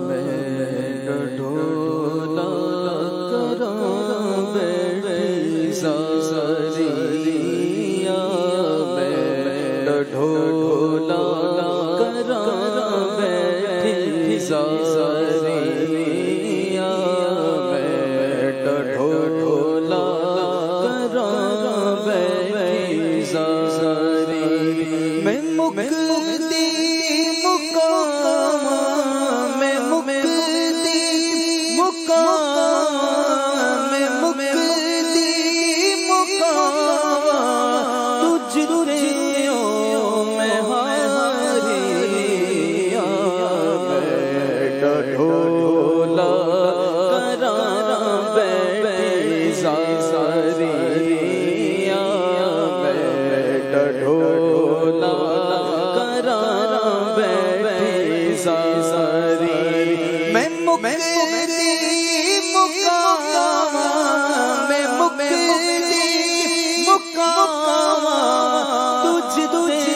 मैं ढोला करा बैठी सारिया, मैं ढोला करा बैठी सारिया, मैं ढोला करा बैठी सारी। मैं मुक्ति मुकाम, मैं मुक्ति मुकाम, मैं मुक्ति मुकाम, तुझ तुझे मैं हारिया, मैं ढोला करा बैठी सारिया, मैं ढोला करा बैठी सारी। मैं मुक्ति मुकाम, मैं मुक्ति मुकाम, तुझ तुझे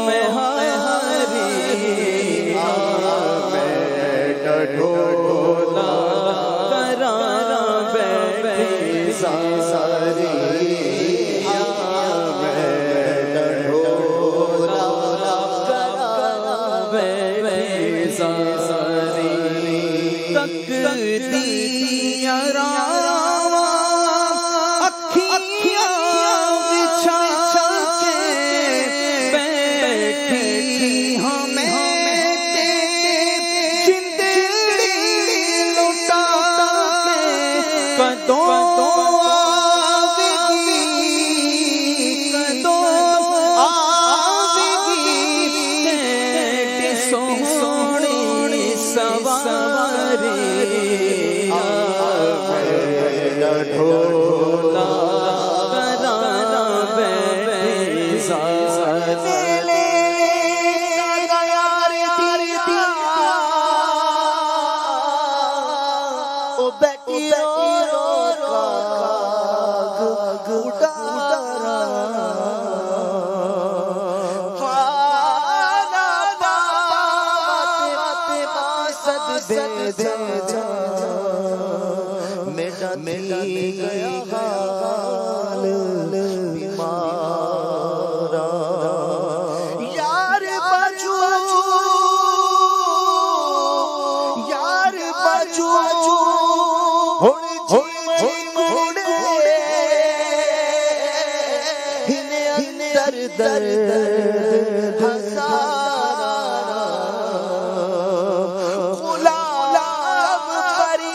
मैं हारिया, मैं ढोला करा बैठी सारिया, मैं ढोला करा बैठी सारी। तकदीया रावा अखियां बिछा के बैठी हमें जिंदड़ी लुटा के, कदों सोनी सवारी, ढोला करा बैठी सारी। ओ बैठी मेरा गया हाल बीमारा, यार बाजू मुड़े हिने अंदर दर्द हजारा, गुलाम परी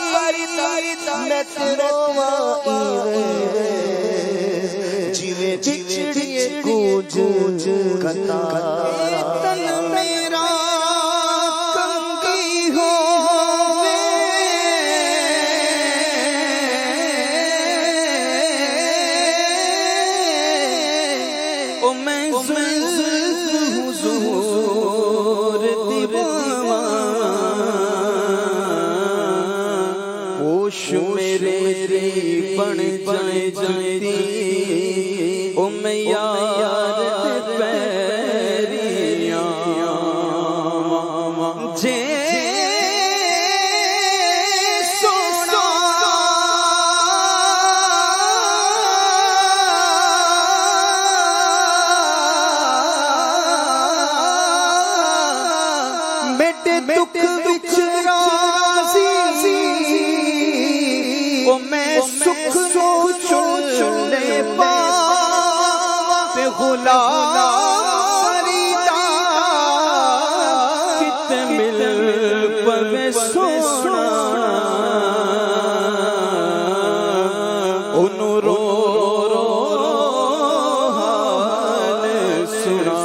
जीवे बिछड़िए गूंज तन मेरा कंगी हो ओ मैं हुजूर दीवाना, होश मेरे बन जाए जाती, ओ मैं यार पैरिया जे सोना बेटे दुख विच राज़ी, ओ मैं सुख नो चुले पावे गुलाम फरीदा, कित मिल पवे सोना उनु रो रो हाल सुना।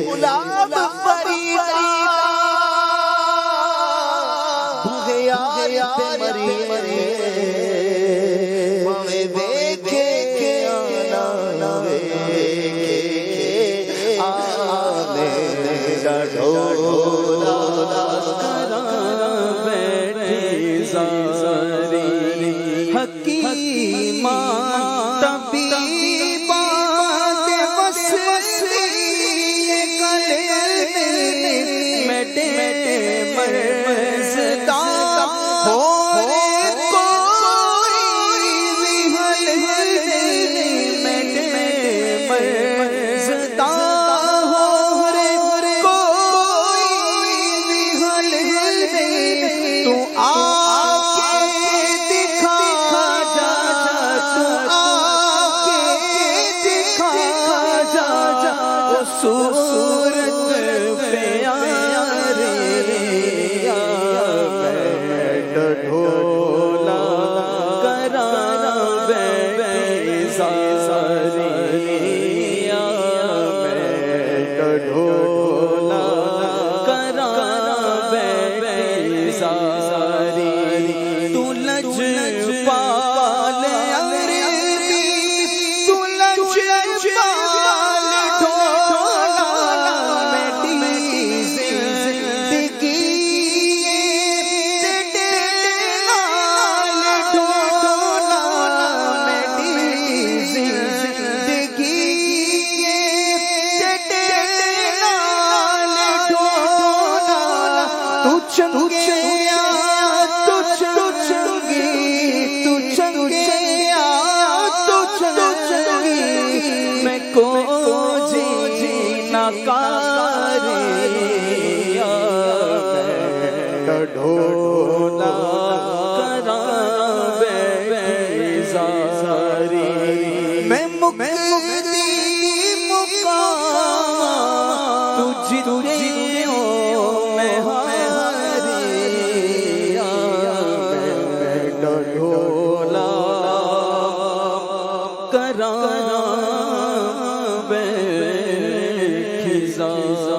गुलाम फरीदा बुघयार पे मरी हकीमा तबीबा के वस्वसे गले में मेटे मर्ज़दा हो कोई विहल मेटे मर्ज़दा हो रे कोई विहल तू आके दिखा जा तू आके दिखा जा ओ सूरत प्यारे बैठ ढोला करारा बेज़ारी बैठ ढोला करारा बेज़ारी तू लजपाल अरबी तू लजपाल ढोला मेरी जिंदगी तेरे नाल ढोला मेरी जिंदगी तेरे नाल ढोला तू चंगिया तू चंगी तू चंगिया तू चंगी मैं को जीना कारिया ढोला करा बेज़ारी मैं मुक्ति मुकामा तुझे हो मैं हारिया मैं ढोला करा बेज़ारी